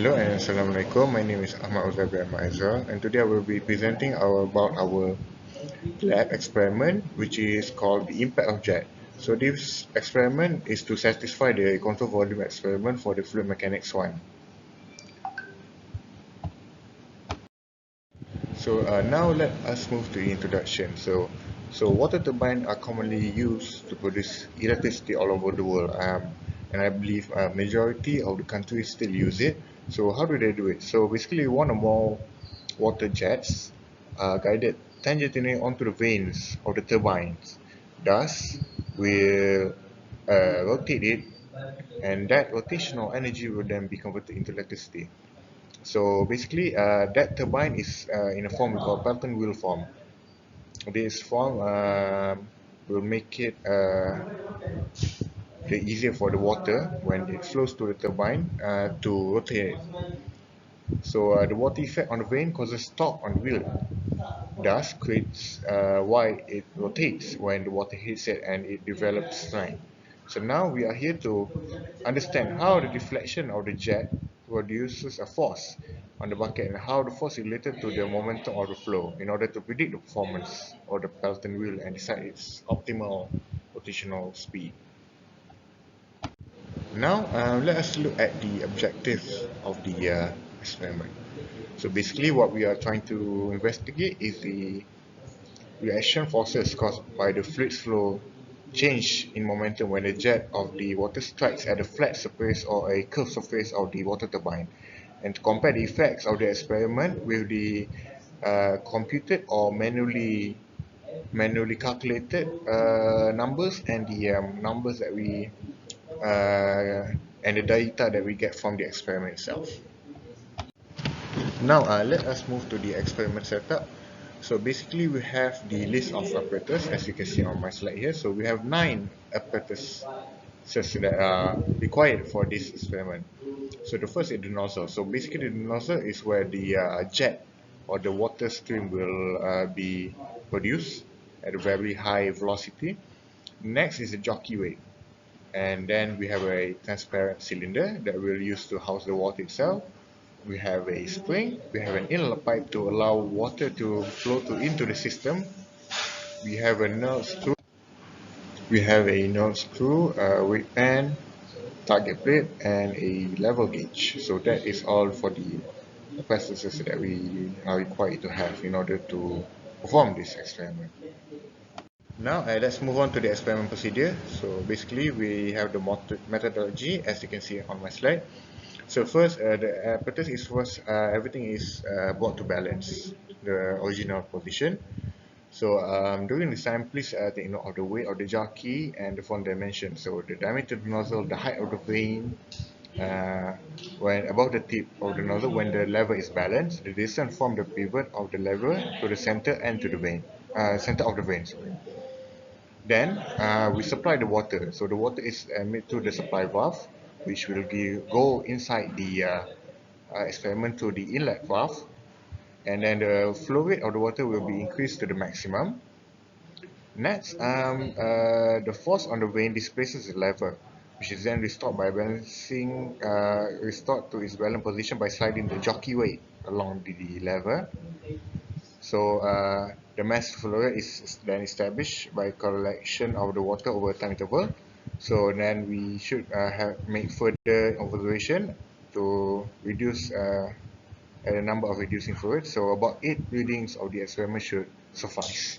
Hello and Assalamualaikum. My name is Ahmad Uzair Ezral, and today I will be presenting about our lab experiment, which is called the impact of jet. So this experiment is to satisfy the control volume experiment for the fluid mechanics one. So now let us move to the introduction. So water turbines are commonly used to produce electricity all over the world, and I believe a majority of the countries still use it. So how do they do it? So basically, one or more water jets are guided tangentially onto the vanes of the turbines. Thus, will rotate it, and that rotational energy will then be converted into electricity. So basically, that turbine is in a form we call Pelton wheel form. This form will make it the easier for the water when it flows to the turbine to rotate. So the water effect on the vane causes torque on the wheel, thus creates why it rotates when the water hits it and it develops strength. So now we are here to understand how the deflection of the jet produces a force on the bucket and how the force is related to the momentum of the flow in order to predict the performance of the Pelton wheel and decide its optimal rotational speed. Now let us look at the objectives of the experiment. So basically what we are trying to investigate is the reaction forces caused by the fluid flow change in momentum when a jet of the water strikes at a flat surface or a curved surface of the water turbine, and to compare the effects of the experiment with the computed or manually calculated numbers and the numbers that we and the data that we get from the experiment itself. Now let us move to the experiment setup. So basically we have the list of apparatus as you can see on my slide here. So we have 9 apparatus that are required for this experiment. So the first is the nozzle. So basically the nozzle is where the jet or the water stream will be produced at a very high velocity. Next is the jockey weight, and then we have a transparent cylinder that we'll use to house the water itself. We have a spring, we have an inlet pipe to allow water to flow into the system. We have a nut screw, weight pen, target plate, and a level gauge. So that is all for the processes that we are required to have in order to perform this experiment. Now let's move on to the experiment procedure. So basically we have the methodology as you can see on my slide. So first, the apparatus is first, everything is brought to balance the original position. So during this time, please take note of the weight of the jockey and the font dimension. So the diameter of the nozzle, the height of the vane, uh, when above the tip of the nozzle, when the lever is balanced, the distance from the pivot of the lever to the center and to the vane, center of the vane. Sorry. Then we supply the water. So the water is made through the supply valve, which will go inside the experiment to the inlet valve, and then the flow rate of the water will be increased to the maximum. Next, the force on the vane displaces the lever, which is then restored to its balance position by sliding the jockey weight along the lever. So the mass flow rate is then established by collection of the water over a time interval. So then we should make further observation to reduce the number of reducing fluid. So about 8 readings of the experiment should suffice.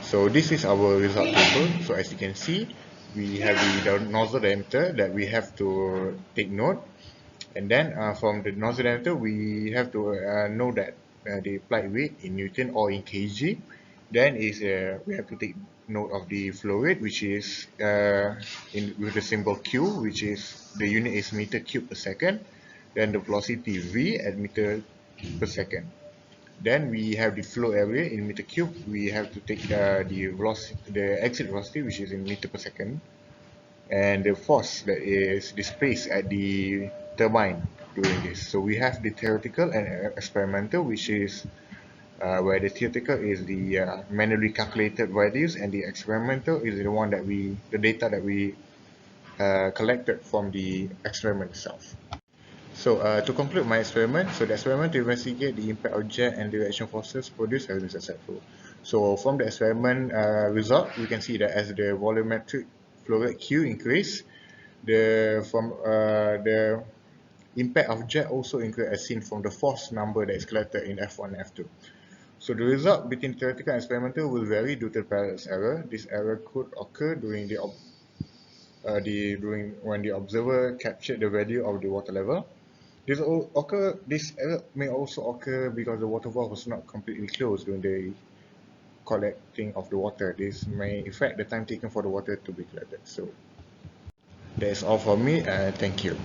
So this is our result table. So as you can see, we have the nozzle diameter that we have to take note. And then from the nozzle diameter, we have to know that the applied weight in Newton or in kg. Then we have to take note of the flow rate, which is with the symbol Q, which is the unit is meter cube per second. Then the velocity V at meter per second. Then we have the flow area in meter cube. We have to take the velocity, the exit velocity, which is in meter per second, and the force that is displaced at the turbine during this. So we have the theoretical and experimental, which is where the theoretical is the manually calculated values, and the experimental is the one that the data that we collected from the experiment itself. So to conclude my experiment, so the experiment to investigate the impact of jet and direction forces produced has been successful. So from the experiment result, we can see that as the volumetric flow rate Q increase, the impact of jet also increased as seen from the force number that is collected in F1 and F2. So the result between theoretical and experimental will vary due to parallax error. This error could occur during during when the observer captured the value of the water level. This error may also occur because the water valve was not completely closed during the collecting of the water. This may affect the time taken for the water to be collected. So that's all for me. Thank you.